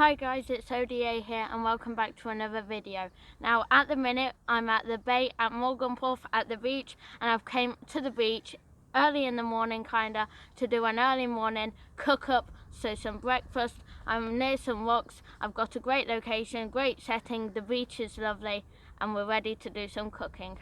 Hi guys, it's OdA here and welcome back to another video. Now at the minute I'm at the bay at Mawgan Porth at the beach, and I've came to the beach early in the morning kinda to do an early morning cook up, so some breakfast. I'm near some rocks, I've got a great location, great setting, the beach is lovely and we're ready to do some cooking.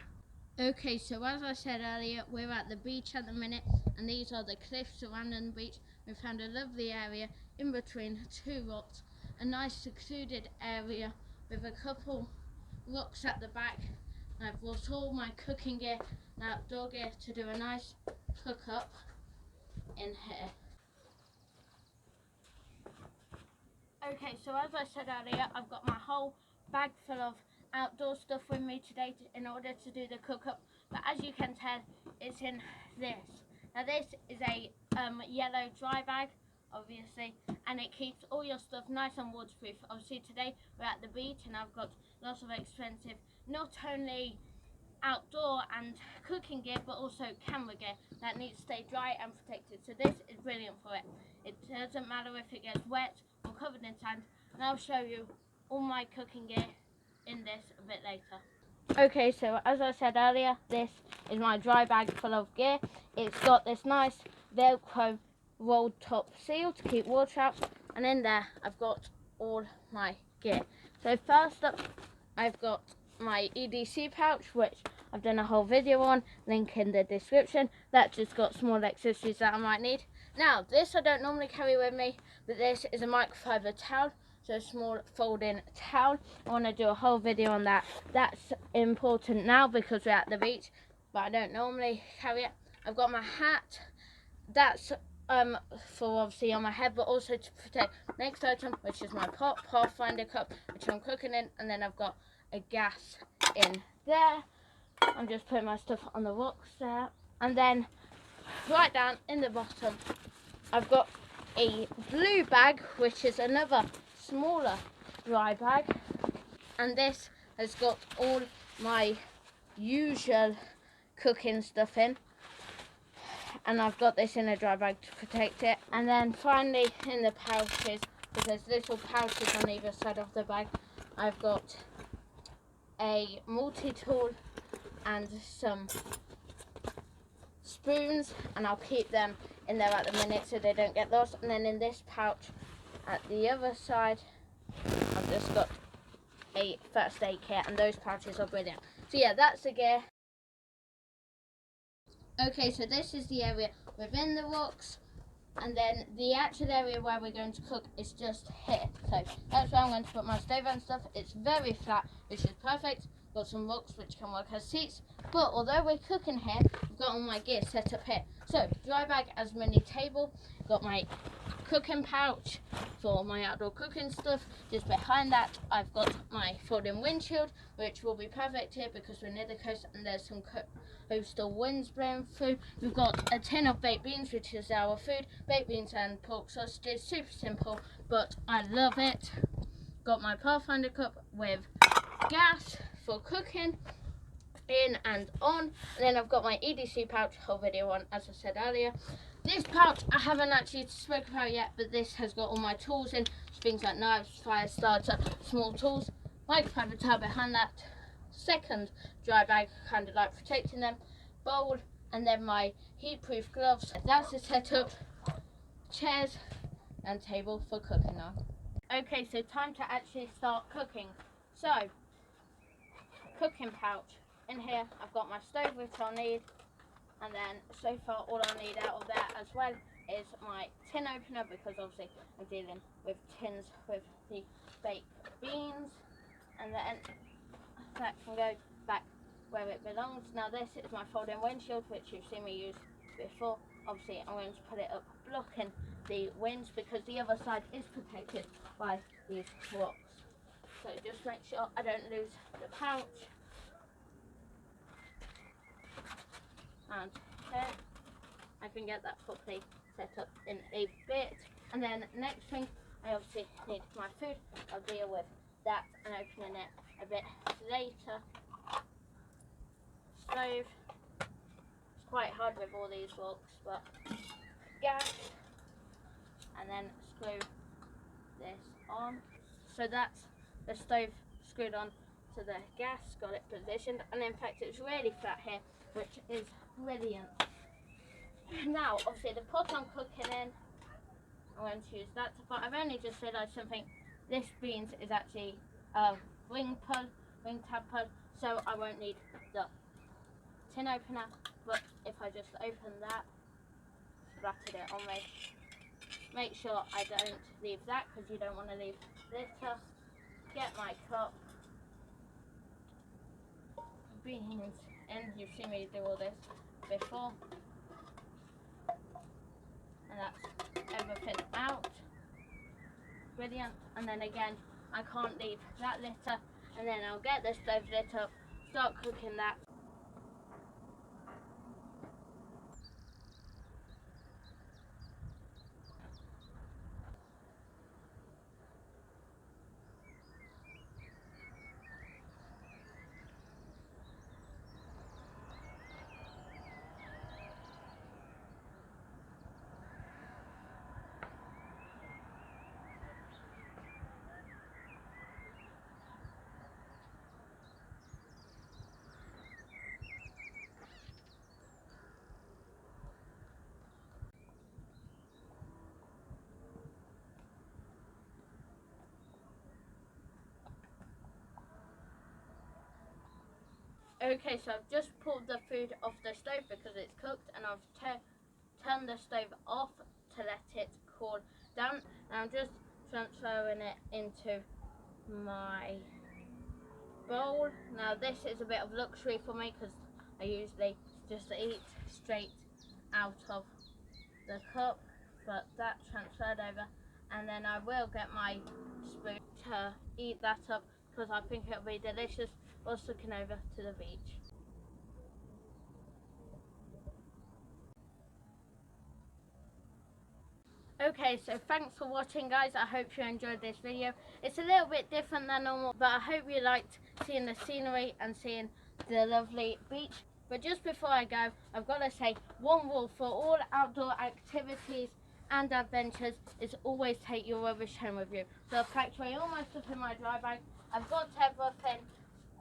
Okay, so as I said earlier, we're at the beach at the minute and these are the cliffs surrounding the beach. We found a lovely area in between two rocks, a nice secluded area with a couple rocks at the back. And I've brought all my cooking gear and outdoor gear to do a nice cook up in here. Okay, so as I said earlier, I've got my whole bag full of outdoor stuff with me today in order to do the cook up, but as you can tell, it's in this. Now this is a yellow dry bag, obviously, and it keeps all your stuff nice and waterproof. Obviously today we're at the beach and I've got lots of expensive, not only outdoor and cooking gear, but also camera gear that needs to stay dry and protected. So this is brilliant for it. It doesn't matter if it gets wet or covered in sand, and I'll show you all my cooking gear in this a bit later. Okay, so as I said earlier, this is my dry bag full of gear. It's got this nice Velcro rolled top seal to keep water out, and in there I've got all my gear. So first up, I've got my EDC pouch, which I've done a whole video on, link in the description. That just got small accessories that I might need. Now this I don't normally carry with me, but this is a microfiber towel, so a small folding towel. I want to do a whole video on that. That's important now because we're at the beach, but I don't normally carry it. I've got my hat, that's for obviously on my head, but also to protect. Next item, which is my pot Pathfinder cup, which I'm cooking in, and then I've got a gas in there. I'm just putting my stuff on the rocks there, and then right down in the bottom I've got a blue bag, which is another smaller dry bag, and this has got all my usual cooking stuff in, and I've got this in a dry bag to protect it. And then finally in the pouches, because there's little pouches on either side of the bag, I've got a multi-tool and some spoons, and I'll keep them in there at the minute so they don't get lost. And then in this pouch at the other side, I've just got a first aid kit, and those pouches are brilliant. So yeah, that's the gear. Okay, so this is the area within the rocks, and then the actual area where we're going to cook is just here. So that's where I'm going to put my stove and stuff. It's very flat, which is perfect. Got some rocks which can work as seats, but although we're cooking here, I've got all my gear set up here. So dry bag as mini table, got my cooking pouch for my outdoor cooking stuff. Just behind that I've got my folding windshield, which will be perfect here because we're near the coast and there's some coastal winds blowing through. We've got a tin of baked beans, which is our food, baked beans and pork sausages. Super simple, but I love it. Got my Pathfinder cup with gas for cooking in and on, and then I've got my EDC pouch, whole video on, as I said earlier. This pouch I haven't actually spoken about yet, but this has got all my tools in, things like knives, fire starter, small tools, microfiber towel behind that, second dry bag, kind of like protecting them, bowl, and then my heat proof gloves. That's the setup, chairs and table for cooking now. Okay, so time to actually start cooking. So cooking pouch. In here I've got my stove, which I'll need, and then so far all I need out of there as well is my tin opener, because obviously I'm dealing with tins with the baked beans, and then that can go back where it belongs. Now this is my folding windshield, which you've seen me use before. Obviously I'm going to put it up blocking the winds because the other side is protected by these rocks. So just make sure I don't lose the pouch. And then I can get that properly set up in a bit. And then next thing, I obviously need my food. I'll deal with that and opening it a bit later. Stove. It's quite hard with all these rocks, but gas. And then screw this on. So that's the stove screwed on to the gas, got it positioned, and in fact it's really flat here, which is brilliant. Now obviously the pot I'm cooking in, I'm going to use that, but I've only just realised something. This beans is actually wing tab pud, so I won't need the tin opener, but if I just open that, splattered it on me. Make sure I don't leave that because you don't want to leave litter. Get my cup, beans in, you've seen me do all this before, and that's everything out. Brilliant. And then again, I can't leave that litter, and then I'll get the stove lit up, start cooking that. Okay, so I've just pulled the food off the stove because it's cooked, and I've turned the stove off to let it cool down. And I'm just transferring it into my bowl. Now this is a bit of luxury for me because I usually just eat straight out of the cup, but that transferred over, and then I will get my spoon to eat that up because I think it'll be delicious whilst looking over to the beach. Okay, so thanks for watching guys. I hope you enjoyed this video. It's a little bit different than normal, but I hope you liked seeing the scenery and seeing the lovely beach. But just before I go, I've got to say, one rule for all outdoor activities and adventures is always take your rubbish home with you. So I've packed away all my stuff in my dry bag. I've got everything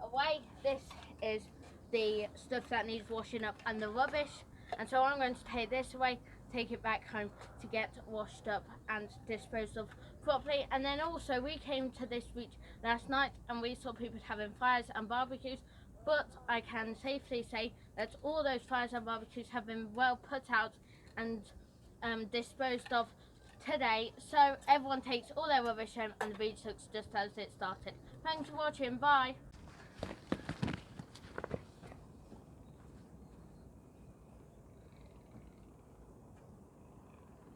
away. This is the stuff that needs washing up and the rubbish. And so I'm going to take this away, take it back home to get washed up and disposed of properly. And then also we came to this beach last night and we saw people having fires and barbecues, but I can safely say that all those fires and barbecues have been well put out and disposed of today, so everyone takes all their rubbish home and the beach looks just as it started. Thanks for watching, bye.